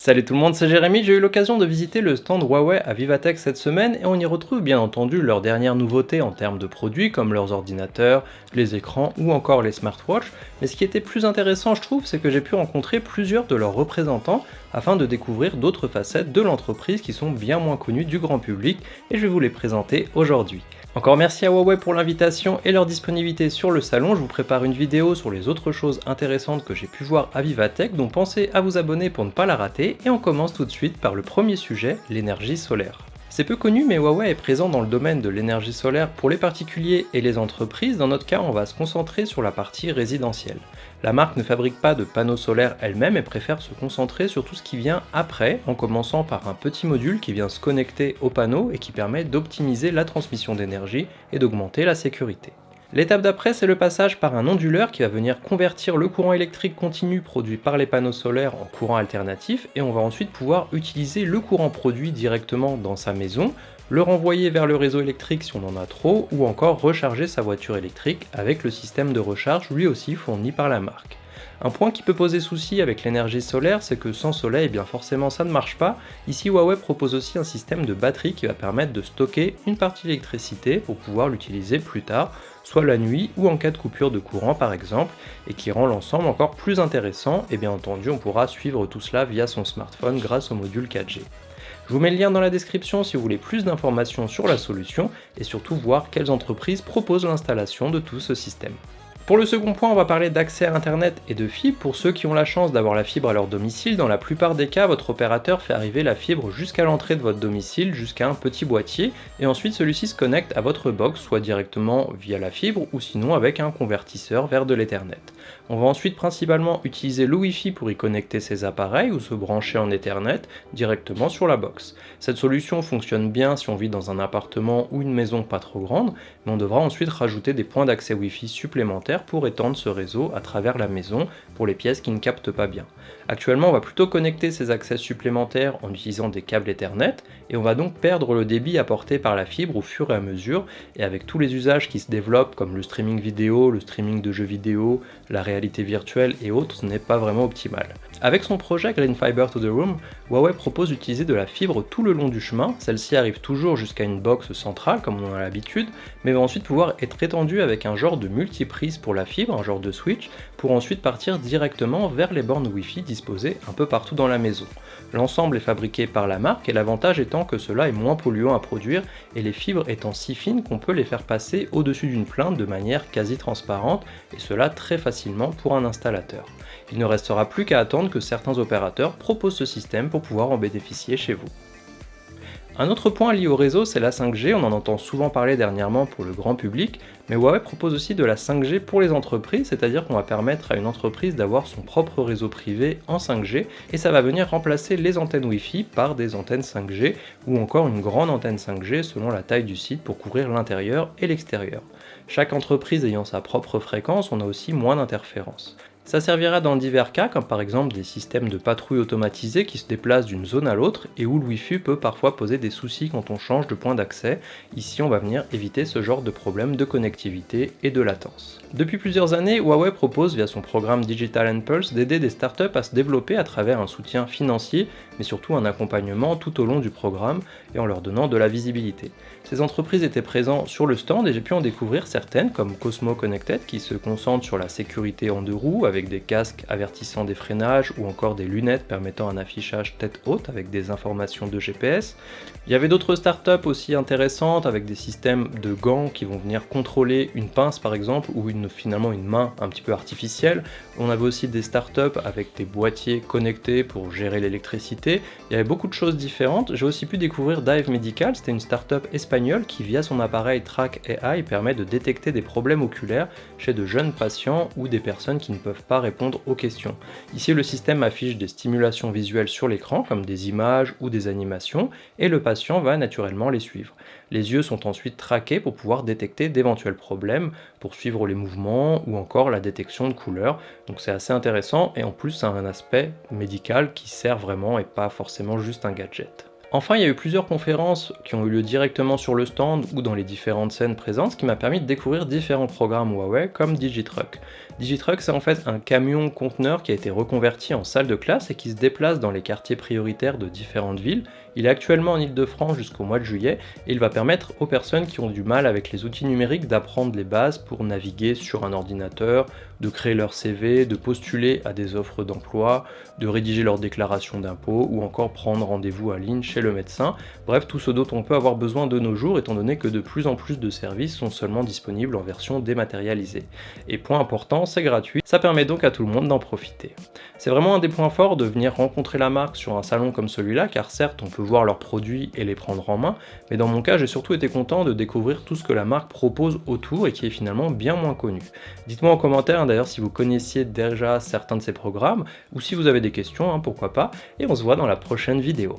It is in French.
Salut tout le monde, c'est Jérémy. J'ai eu l'occasion de visiter le stand Huawei à Vivatech cette semaine et on y retrouve bien entendu leurs dernières nouveautés en termes de produits comme leurs ordinateurs, les écrans ou encore les smartwatches. Mais ce qui était plus intéressant je trouve, c'est que j'ai pu rencontrer plusieurs de leurs représentants afin de découvrir d'autres facettes de l'entreprise qui sont bien moins connues du grand public et je vais vous les présenter aujourd'hui. Encore merci à Huawei pour l'invitation et leur disponibilité sur le salon. Je vous prépare une vidéo sur les autres choses intéressantes que j'ai pu voir à Vivatech, donc pensez à vous abonner pour ne pas la rater. Et on commence tout de suite par le premier sujet, l'énergie solaire. C'est peu connu, mais Huawei est présent dans le domaine de l'énergie solaire pour les particuliers et les entreprises. Dans notre cas, on va se concentrer sur la partie résidentielle. La marque ne fabrique pas de panneaux solaires elle-même et préfère se concentrer sur tout ce qui vient après, en commençant par un petit module qui vient se connecter au panneau et qui permet d'optimiser la transmission d'énergie et d'augmenter la sécurité. L'étape d'après, c'est le passage par un onduleur qui va venir convertir le courant électrique continu produit par les panneaux solaires en courant alternatif et on va ensuite pouvoir utiliser le courant produit directement dans sa maison, le renvoyer vers le réseau électrique si on en a trop ou encore recharger sa voiture électrique avec le système de recharge lui aussi fourni par la marque. Un point qui peut poser souci avec l'énergie solaire, c'est que sans soleil, eh bien forcément ça ne marche pas. Ici, Huawei propose aussi un système de batterie qui va permettre de stocker une partie de l'électricité pour pouvoir l'utiliser plus tard, soit la nuit ou en cas de coupure de courant par exemple, et qui rend l'ensemble encore plus intéressant, et bien entendu on pourra suivre tout cela via son smartphone grâce au module 4G. Je vous mets le lien dans la description si vous voulez plus d'informations sur la solution, et surtout voir quelles entreprises proposent l'installation de tout ce système. Pour le second point, on va parler d'accès à Internet et de fibre. Pour ceux qui ont la chance d'avoir la fibre à leur domicile, dans la plupart des cas, votre opérateur fait arriver la fibre jusqu'à l'entrée de votre domicile, jusqu'à un petit boîtier, et ensuite celui-ci se connecte à votre box, soit directement via la fibre, ou sinon avec un convertisseur vers de l'Ethernet. On va ensuite principalement utiliser le Wi-Fi pour y connecter ses appareils ou se brancher en Ethernet directement sur la box. Cette solution fonctionne bien si on vit dans un appartement ou une maison pas trop grande, mais on devra ensuite rajouter des points d'accès Wi-Fi supplémentaires pour étendre ce réseau à travers la maison pour les pièces qui ne captent pas bien. Actuellement, on va plutôt connecter ces accès supplémentaires en utilisant des câbles Ethernet et on va donc perdre le débit apporté par la fibre au fur et à mesure et avec tous les usages qui se développent comme le streaming vidéo, le streaming de jeux vidéo, la réalité virtuelle et autres, ce n'est pas vraiment optimal. Avec son projet Green Fiber to the Room, Huawei propose d'utiliser de la fibre tout le long du chemin. Celle-ci arrive toujours jusqu'à une box centrale comme on en a l'habitude, mais va ensuite pouvoir être étendue avec un genre de multiprise pour la fibre, un genre de switch, pour ensuite partir directement vers les bornes Wi-Fi disposées un peu partout dans la maison. L'ensemble est fabriqué par la marque et l'avantage étant que cela est moins polluant à produire et les fibres étant si fines qu'on peut les faire passer au-dessus d'une plainte de manière quasi transparente et cela très facilement pour un installateur. Il ne restera plus qu'à attendre que certains opérateurs proposent ce système pour pouvoir en bénéficier chez vous. Un autre point lié au réseau, c'est la 5G, on en entend souvent parler dernièrement pour le grand public, mais Huawei propose aussi de la 5G pour les entreprises, c'est-à-dire qu'on va permettre à une entreprise d'avoir son propre réseau privé en 5G, et ça va venir remplacer les antennes Wi-Fi par des antennes 5G, ou encore une grande antenne 5G selon la taille du site pour couvrir l'intérieur et l'extérieur. Chaque entreprise ayant sa propre fréquence, on a aussi moins d'interférences. Ça servira dans divers cas, comme par exemple des systèmes de patrouille automatisés qui se déplacent d'une zone à l'autre et où le Wi-Fi peut parfois poser des soucis quand on change de point d'accès. Ici, on va venir éviter ce genre de problème de connectivité et de latence. Depuis plusieurs années, Huawei propose via son programme Digital Impulse d'aider des startups à se développer à travers un soutien financier, mais surtout un accompagnement tout au long du programme et en leur donnant de la visibilité. Ces entreprises étaient présentes sur le stand et j'ai pu en découvrir certaines comme Cosmo Connected qui se concentre sur la sécurité en deux roues avec des casques avertissant des freinages ou encore des lunettes permettant un affichage tête haute avec des informations de GPS. Il y avait d'autres startups aussi intéressantes avec des systèmes de gants qui vont venir contrôler une pince par exemple ou finalement une main un petit peu artificielle. On avait aussi des startups avec des boîtiers connectés pour gérer l'électricité. Il y avait beaucoup de choses différentes. J'ai aussi pu découvrir Dive Medical, c'était une startup espagnole qui via son appareil Track AI permet de détecter des problèmes oculaires chez de jeunes patients ou des personnes qui ne peuvent pas répondre aux questions. Ici le système affiche des stimulations visuelles sur l'écran comme des images ou des animations et le patient va naturellement les suivre. Les yeux sont ensuite traqués pour pouvoir détecter d'éventuels problèmes, pour suivre les mouvements ou encore la détection de couleurs. Donc c'est assez intéressant et en plus ça a un aspect médical qui sert vraiment et pas forcément juste un gadget. Enfin, il y a eu plusieurs conférences qui ont eu lieu directement sur le stand ou dans les différentes scènes présentes, ce qui m'a permis de découvrir différents programmes Huawei comme Digitruck. Digitruck, c'est en fait un camion conteneur qui a été reconverti en salle de classe et qui se déplace dans les quartiers prioritaires de différentes villes. Il est actuellement en Île-de-France jusqu'au mois de juillet et il va permettre aux personnes qui ont du mal avec les outils numériques d'apprendre les bases pour naviguer sur un ordinateur, de créer leur CV, de postuler à des offres d'emploi, de rédiger leur déclaration d'impôt ou encore prendre rendez-vous en ligne chez le médecin. Bref, tout ce dont on peut avoir besoin de nos jours étant donné que de plus en plus de services sont seulement disponibles en version dématérialisée. Et point important, c'est gratuit, ça permet donc à tout le monde d'en profiter. C'est vraiment un des points forts de venir rencontrer la marque sur un salon comme celui-là, car certes on peut voir leurs produits et les prendre en main, mais dans mon cas j'ai surtout été content de découvrir tout ce que la marque propose autour et qui est finalement bien moins connu. Dites-moi en commentaire d'ailleurs si vous connaissiez déjà certains de ces programmes, ou si vous avez des questions, pourquoi pas, et on se voit dans la prochaine vidéo.